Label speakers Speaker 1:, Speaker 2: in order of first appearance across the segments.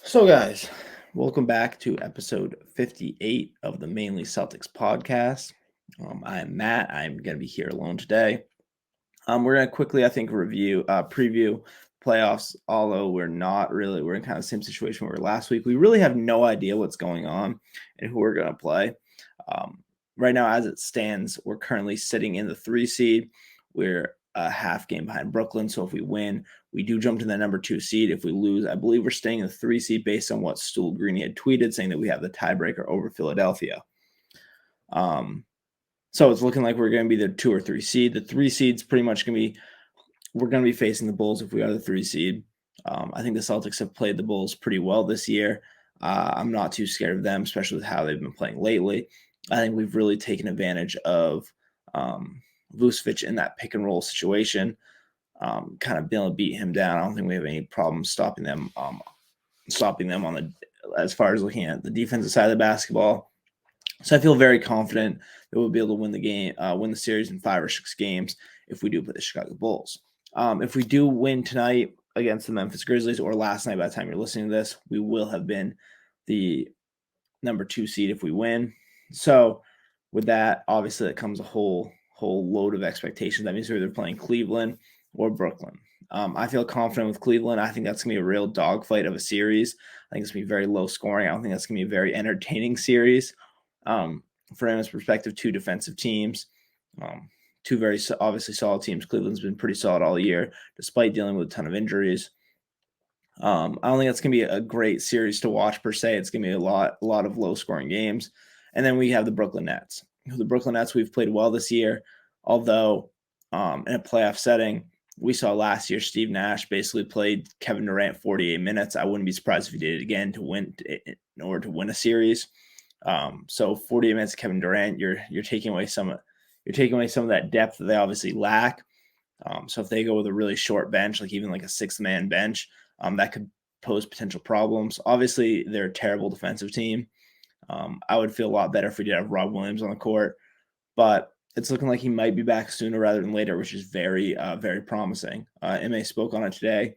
Speaker 1: So, guys, welcome back to episode 58 of the Mainly Celtics podcast. I am Matt. I'm going to be here alone today. We're going to quickly, I think, preview playoffs, although we're in kind of the same situation we were last week. We really have no idea what's going on and who we're going to play. Um, right now, as it stands, we're currently sitting in the 3 seed. We're a half game behind Brooklyn. So if we win, we do jump to the number 2 seed. If we lose, I believe we're staying in the 3 seed based on what Stool Greeny had tweeted, saying that we have the tiebreaker over Philadelphia. So it's looking like we're going to be the 2 or 3 seed. The 3 seed's pretty much going to be we're going to be facing the Bulls if we are the 3 seed. I think the Celtics have played the Bulls pretty well this year. I'm not too scared of them, especially with how they've been playing lately. I think we've really taken advantage of Vucevic in that pick and roll situation, kind of being able to beat him down. I don't think we have any problem stopping them on the as far as looking at the defensive side of the basketball. So I feel very confident that we'll be able to win the series in 5 or 6 games if we do play the Chicago Bulls. If we do win tonight against the Memphis Grizzlies, or last night by the time you're listening to this, we will have been the number 2 seed if we win. So with that, obviously, that comes a whole load of expectations. That means we're either playing Cleveland or Brooklyn. I feel confident with Cleveland. I think that's going to be a real dogfight of a series. I think it's going to be very low scoring. I don't think that's going to be a very entertaining series. From his perspective, 2 defensive teams, 2 very obviously solid teams. Cleveland's been pretty solid all year, despite dealing with a ton of injuries. I don't think that's going to be a great series to watch per se. It's going to be a lot of low scoring games. And then we have the Brooklyn Nets. The Brooklyn Nets, we've played well this year, although in a playoff setting, we saw last year Steve Nash basically played Kevin Durant 48 minutes. I wouldn't be surprised if he did it again in order to win a series. So 48 minutes of Kevin Durant, you're taking away some of that depth that they obviously lack. So if they go with a really short bench, like even like a 6-man bench, that could pose potential problems. Obviously, they're a terrible defensive team. I would feel a lot better if we did have Rob Williams on the court, but it's looking like he might be back sooner rather than later, which is very, very promising. MA spoke on it today.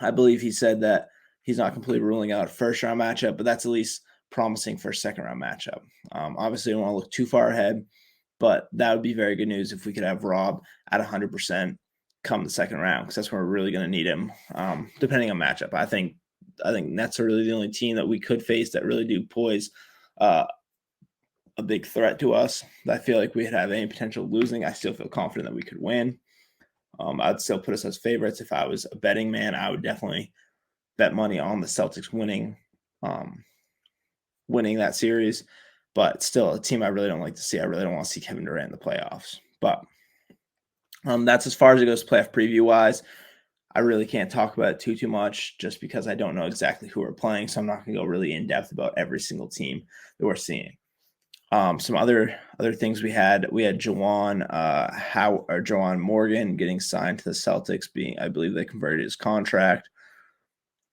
Speaker 1: I believe he said that he's not completely ruling out a first-round matchup, but that's at least promising for a second-round matchup. Obviously, I don't want to look too far ahead, but that would be very good news if we could have Rob at 100% come the second round, because that's where we're really going to need him, depending on matchup. I think Nets are really the only team that we could face that really do pose a big threat to us. I feel like we'd have any potential of losing. I still feel confident that we could win. I'd still put us as favorites. If I was a betting man, I would definitely bet money on the Celtics winning that series. But still, a team I really don't like to see. I really don't want to see Kevin Durant in the playoffs. But that's as far as it goes playoff preview-wise. I really can't talk about it too much just because I don't know exactly who we're playing, so I'm not going to go really in-depth about every single team that we're seeing. Some other things we had Juwan Morgan getting signed to the Celtics. I believe they converted his contract,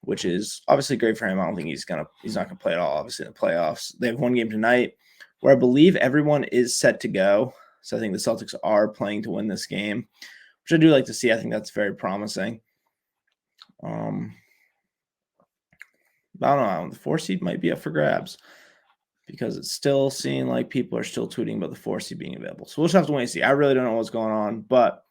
Speaker 1: which is obviously great for him. I don't think he's not gonna play at all, obviously, in the playoffs. They have one game tonight where I believe everyone is set to go. So I think the Celtics are playing to win this game, which I do like to see. I think that's very promising. I don't know. The 4 seed might be up for grabs because it's still seeming like people are still tweeting about the 4 seed being available. So we'll just have to wait and see. I really don't know what's going on, but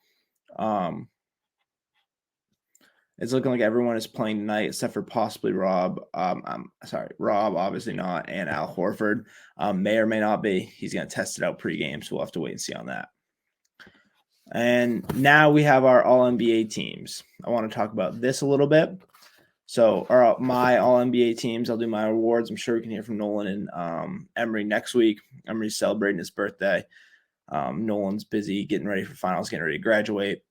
Speaker 1: it's looking like everyone is playing tonight except for possibly Rob. Rob, obviously not, and Al Horford may or may not be. He's going to test it out pregame, so we'll have to wait and see on that. And now we have our All-NBA teams. I want to talk about this a little bit. So my All-NBA teams, I'll do my awards. I'm sure we can hear from Nolan and Emery next week. Emery's celebrating his birthday. Nolan's busy getting ready for finals, getting ready to graduate.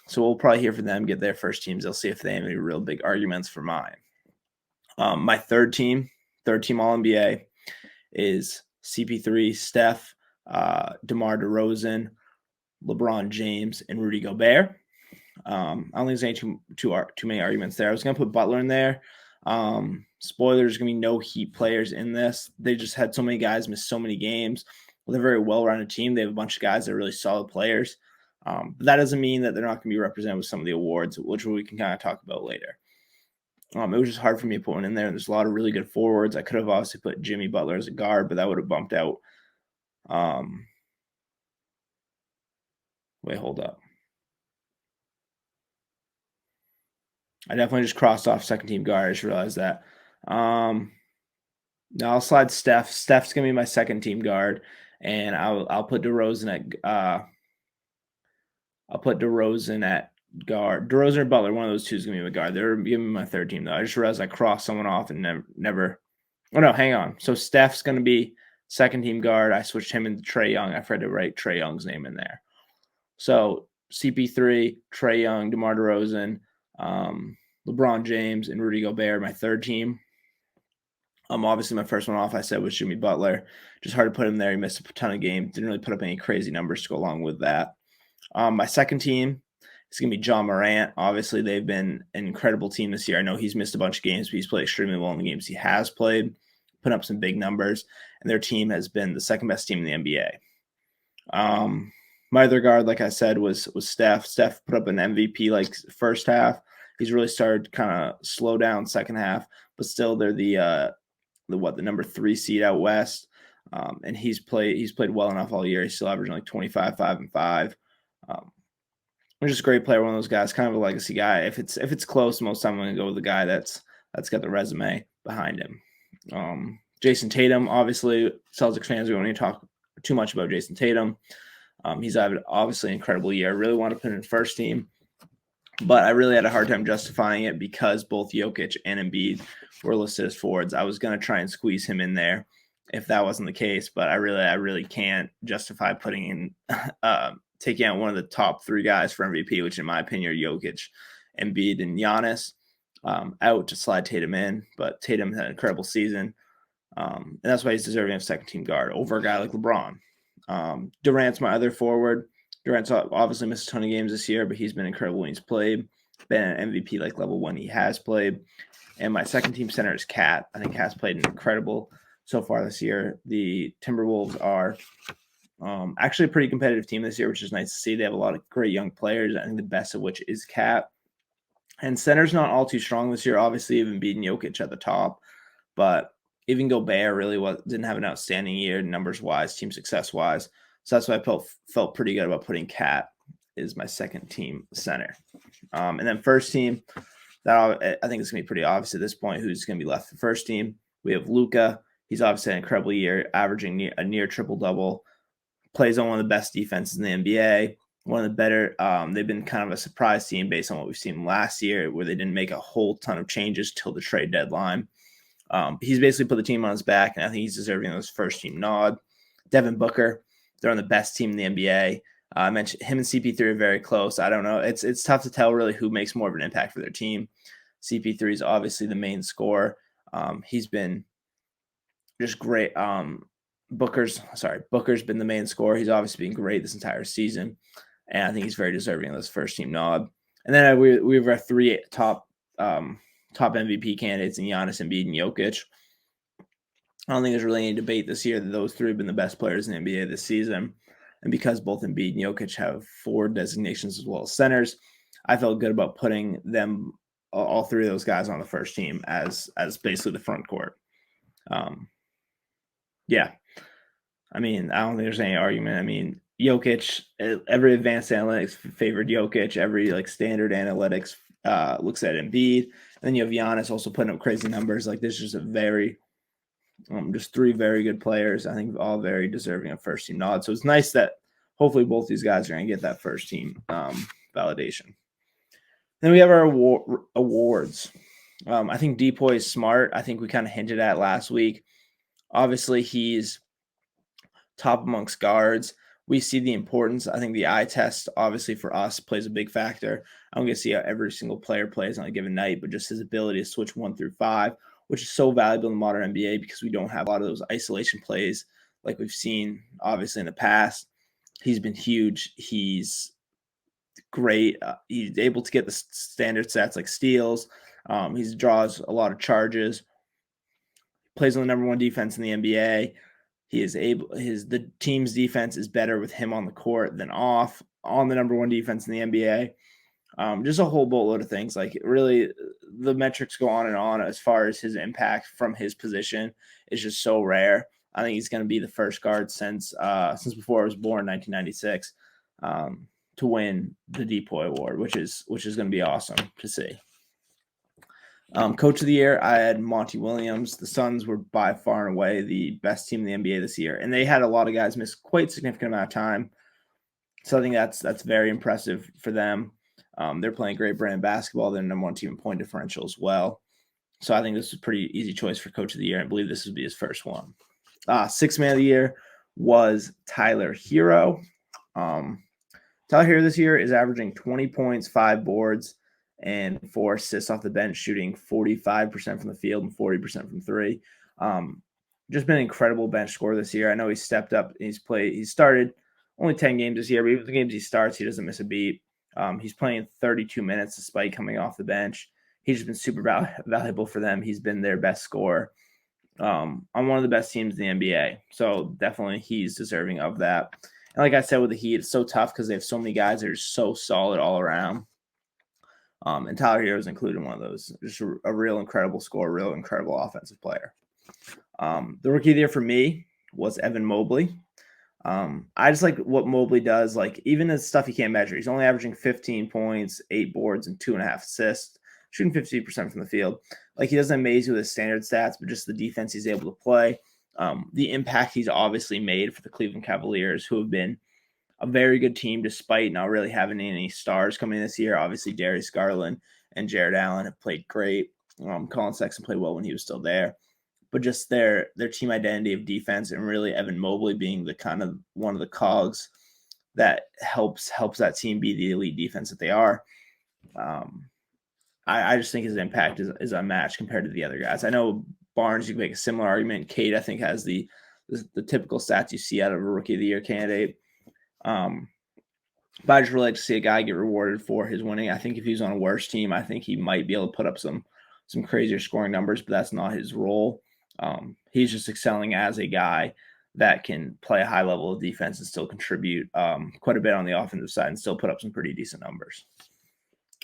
Speaker 1: So we'll probably hear from them, get their first teams. They'll see if they have any real big arguments for mine. My third team All-NBA is CP3, Steph, DeMar DeRozan, LeBron James, and Rudy Gobert. I don't think there's any too many arguments there. I was going to put Butler in there. Spoiler, there's going to be no Heat players in this. They just had so many guys miss so many games. Well, they're a very well-rounded team. They have a bunch of guys that are really solid players. But that doesn't mean that they're not going to be represented with some of the awards, which we can kind of talk about later. It was just hard for me to put one in there. There's a lot of really good forwards. I could have obviously put Jimmy Butler as a guard, but that would have bumped out. Um, Wait, hold up. I definitely just crossed off second team guard. I just realized that. Now I'll slide Steph. Steph's gonna be my second team guard, and I'll put DeRozan at I'll put DeRozan at guard. DeRozan or Butler, one of those two is gonna be my guard. They're giving me my third team though. I just realized I crossed someone off and never. Oh no, hang on. So Steph's gonna be second team guard. I switched him into Trae Young. I forgot to write Trae Young's name in there. So CP3, Trae Young, DeMar DeRozan, LeBron James, and Rudy Gobert, my third team. Obviously my first one off I said was Jimmy Butler. Just hard to put him there. He missed a ton of games. Didn't really put up any crazy numbers to go along with that. My second team is going to be John Morant. Obviously, they've been an incredible team this year. I know he's missed a bunch of games, but he's played extremely well in the games he has played, put up some big numbers, and their team has been the second best team in the NBA. My other guard, like I said, was Steph. Steph put up an MVP like first half. He's really started kind of slow down second half, but still they're the number 3 seed out west. And he's played well enough all year. He's still averaging like 25, 5, and 5. Just a great player, one of those guys, kind of a legacy guy. If it's close, most time I'm going to go with the guy that's got the resume behind him. Jason Tatum, obviously, Celtics fans, we don't need to talk too much about Jason Tatum. He's had obviously an incredible year. I really want to put him in first team, but I really had a hard time justifying it because both Jokic and Embiid were listed as forwards. I was going to try and squeeze him in there if that wasn't the case, but I really can't justify putting in taking out one of the top 3 guys for MVP, which in my opinion are Jokic, Embiid, and Giannis, out to slide Tatum in. But Tatum had an incredible season, and that's why he's deserving of second team guard over a guy like LeBron. Durant's my other forward. Durant's obviously missed a ton of games this year, but he's been incredible when he's played. Been an MVP like level when he has played. And my second team center is Cat. I think Cat's played incredible so far this year. The Timberwolves are actually a pretty competitive team this year, which is nice to see. They have a lot of great young players. I think the best of which is Cat. And center's not all too strong this year. Obviously, even beating Jokic at the top, but even Gobert really didn't have an outstanding year numbers wise, team success wise. So that's why I felt pretty good about putting Cat as my second team center. And then first team, that I think it's gonna be pretty obvious at this point who's gonna be left for first team. We have Luka. He's obviously an incredible year, averaging a near triple double. Plays on one of the best defenses in the NBA. One of the better. They've been kind of a surprise team based on what we've seen last year, where they didn't make a whole ton of changes till the trade deadline. He's basically put the team on his back, and I think he's deserving of his first team nod. Devin Booker, they're on the best team in the NBA. I mentioned him and CP3 are very close. I don't know. It's tough to tell really who makes more of an impact for their team. CP3 is obviously the main scorer. He's been just great. Booker's been the main scorer. He's obviously been great this entire season, and I think he's very deserving of this first team nod. And then we have our 3 top MVP candidates in Giannis, Embiid, and Jokic. I don't think there's really any debate this year that those 3 have been the best players in the NBA this season. And because both Embiid and Jokic have forward designations as well as centers, I felt good about putting them, all 3 of those guys, on the first team as basically the front court. Yeah. I mean, I don't think there's any argument. I mean, Jokic, every advanced analytics favored Jokic. Every standard analytics looks at Embiid. And then you have Giannis also putting up crazy numbers. Like, this is a very just 3 very good players. I think all very deserving of first team nod. So it's nice that hopefully both these guys are going to get that first team validation. Then we have our awards. I think Depoy is smart. I think we kind of hinted at last week. Obviously, he's top amongst guards. We see the importance. I think the eye test, obviously, for us plays a big factor. I'm going to see how every single player plays on a given night, but just his ability to switch 1 through 5, which is so valuable in the modern NBA because we don't have a lot of those isolation plays like we've seen, obviously, in the past. He's been huge. He's great. He's able to get the standard stats like steals. He draws a lot of charges. Plays on the number 1 defense in the NBA. He is the team's defense is better with him on the court than off on the number 1 defense in the NBA. Just a whole boatload of things. Like, really, the metrics go on and on as far as his impact from his position is just so rare. I think he's going to be the first guard since before I was born, 1996, to win the Depoy Award, which is going to be awesome to see. Coach of the year, I had Monty Williams. The Suns were by far and away the best team in the NBA this year, and they had a lot of guys miss quite a significant amount of time. So I think that's very impressive for them. They're playing great brand basketball. They're number one team in point differential as well. So I think this is a pretty easy choice for Coach of the Year. I believe this would be his first one. Sixth man of the year was Tyler Hero. Tyler Hero this year is averaging 20 points, 5 boards, and 4 assists off the bench, shooting 45% from the field and 40% from three. Just been an incredible bench scorer this year. I know he stepped up. He started only 10 games this year, but even the games he starts, he doesn't miss a beat. He's playing 32 minutes despite coming off the bench. He's just been super valuable for them. He's been their best scorer on one of the best teams in the NBA. So definitely he's deserving of that. And like I said, with the Heat, it's so tough because they have so many guys that are so solid all around. And Tyler Hero is included in one of those. Just a real incredible scorer, real incredible offensive player. The rookie of the year for me was Evan Mobley. I just like what Mobley does. Like, even the stuff he can't measure, he's only averaging 15 points, 8 boards, and 2.5 assists, shooting 50% from the field. Like, he doesn't amaze you with his standard stats, but just the defense he's able to play. The impact he's obviously made for the Cleveland Cavaliers, who have been a very good team despite not really having any stars coming this year. Obviously, Darius Garland and Jared Allen have played great. Colin Sexton played well when he was still there. But just their team identity of defense, and really Evan Mobley being the kind of one of the cogs that helps that team be the elite defense that they are. I just think his impact is unmatched compared to the other guys. I know Barnes, you can make a similar argument. Cade, I think, has the typical stats you see out of a rookie of the year candidate. But I just really like to see a guy get rewarded for his winning. I think if he was on a worse team, I think he might be able to put up some crazier scoring numbers, but that's not his role. He's just excelling as a guy that can play a high level of defense and still contribute quite a bit on the offensive side and still put up some pretty decent numbers.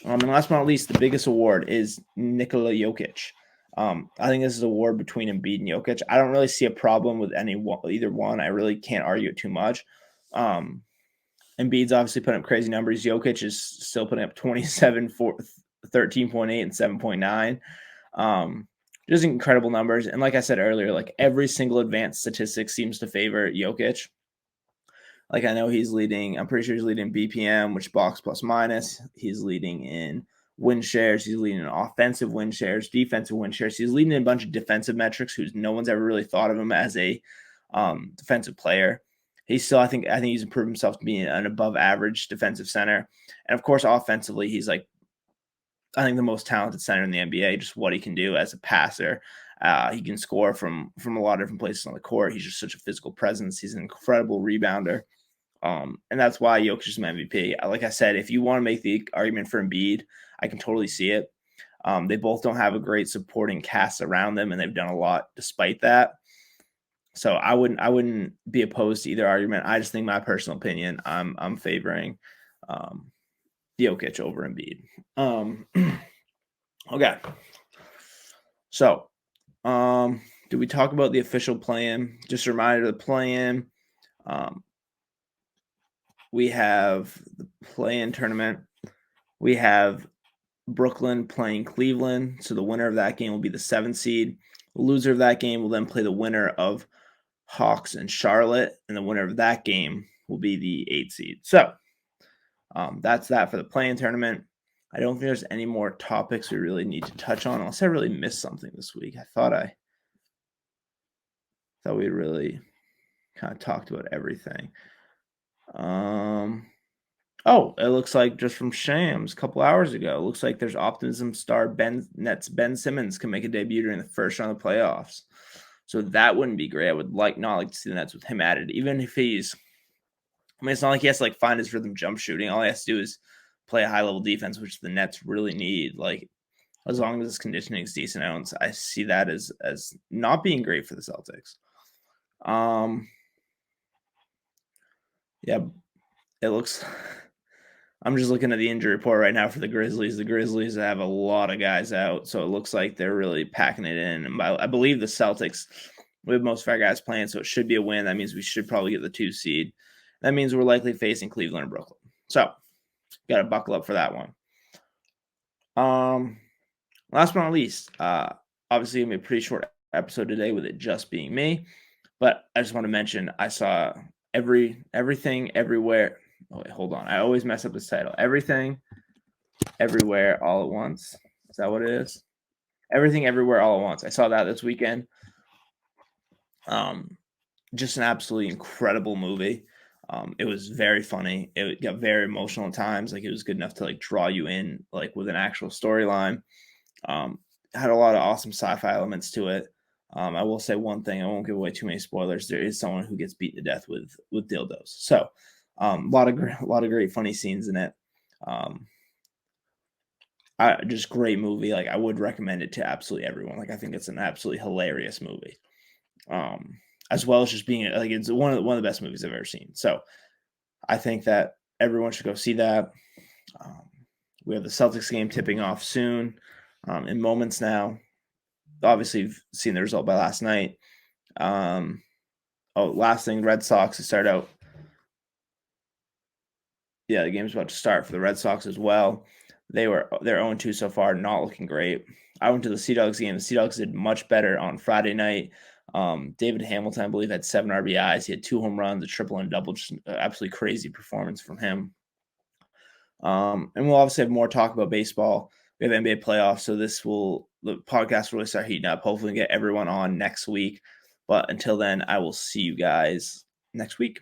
Speaker 1: And last but not least, the biggest award is Nikola Jokic. I think this is an award between Embiid and Jokic. I don't really see a problem with either one. I really can't argue it too much. Embiid's obviously putting up crazy numbers. Jokic is still putting up 27, 13.8, and 7.9. Just incredible numbers. And like I said earlier, like every single advanced statistic seems to favor Jokic. Like, I know he's leading, I'm pretty sure he's leading BPM, which box plus minus. He's leading in win shares. He's leading in offensive win shares, defensive win shares. He's leading in a bunch of defensive metrics who's no one's ever really thought of him as a defensive player. He's still, I think he's improved himself to be an above average defensive center. And of course, offensively, he's like, I think the most talented center in the NBA, just what he can do as a passer. He can score from a lot of different places on the court. He's just such a physical presence. He's an incredible rebounder. And that's why Jokic is my MVP. Like I said, if you want to make the argument for Embiid, I can totally see it. They both don't have a great supporting cast around them, and they've done a lot despite that. So I wouldn't be opposed to either argument. I just think, my personal opinion, I'm favoring Jokic over Embiid. Okay. So, did we talk about the official plan? Just a reminder of the plan. We have the play-in tournament. We have Brooklyn playing Cleveland. So the winner of that game will be the 7th seed. The loser of that game will then play the winner of Hawks and Charlotte. And the winner of that game will be the 8th seed. So that's that for the play-in tournament. I don't think there's any more topics we really need to touch on, unless I really missed something this week. I thought we really kind of talked about everything. Oh, it looks like just from Shams a couple hours ago, it looks like there's optimism star Nets Ben Simmons can make a debut during the first round of the playoffs. So that wouldn't be great. I would not like to see the Nets with him added, even if it's not like he has to like find his rhythm jump shooting. All he has to do is play a high level defense, which the Nets really need. Like, as long as his conditioning is decent, I see that as not being great for the Celtics. Yeah, it looks I'm just looking at the injury report right now for the Grizzlies. The Grizzlies have a lot of guys out, so it looks like they're really packing it in. And I believe the Celtics, we have most of our guys playing, so it should be a win. That means we should probably get the 2 seed. That means we're likely facing Cleveland or Brooklyn. So, got to buckle up for that one. Last but not least, obviously gonna be a pretty short episode today with it just being me, but I just want to mention I saw everything everywhere. Oh wait, hold on. I always mess up this title. Everything, everywhere, all at once. Is that what it is? Everything, everywhere, all at once. I saw that this weekend. Just an absolutely incredible movie. It was very funny. It got very emotional at times. Like it was good enough to like draw you in, like with an actual storyline. Had a lot of awesome sci-fi elements to it. I will say one thing. I won't give away too many spoilers. There is someone who gets beat to death with dildos. So, a lot of great funny scenes in it. Just great movie. Like I would recommend it to absolutely everyone. Like I think it's an absolutely hilarious movie. As well as just being like it's one of the best movies I've ever seen. So I think that everyone should go see that. We have the Celtics game tipping off soon, in moments now. Obviously, you've seen the result by last night. Last thing, Red Sox to start out. Yeah, the game's about to start for the Red Sox as well. They're 0-2 so far, not looking great. I went to the Sea Dogs game. The Sea Dogs did much better on Friday night. David Hamilton, I believe, had 7 RBIs. He had 2 home runs, a triple and double. Just absolutely crazy performance from him. And we'll obviously have more talk about baseball. We have NBA playoffs, so the podcast will really start heating up. Hopefully, get everyone on next week. But until then, I will see you guys next week.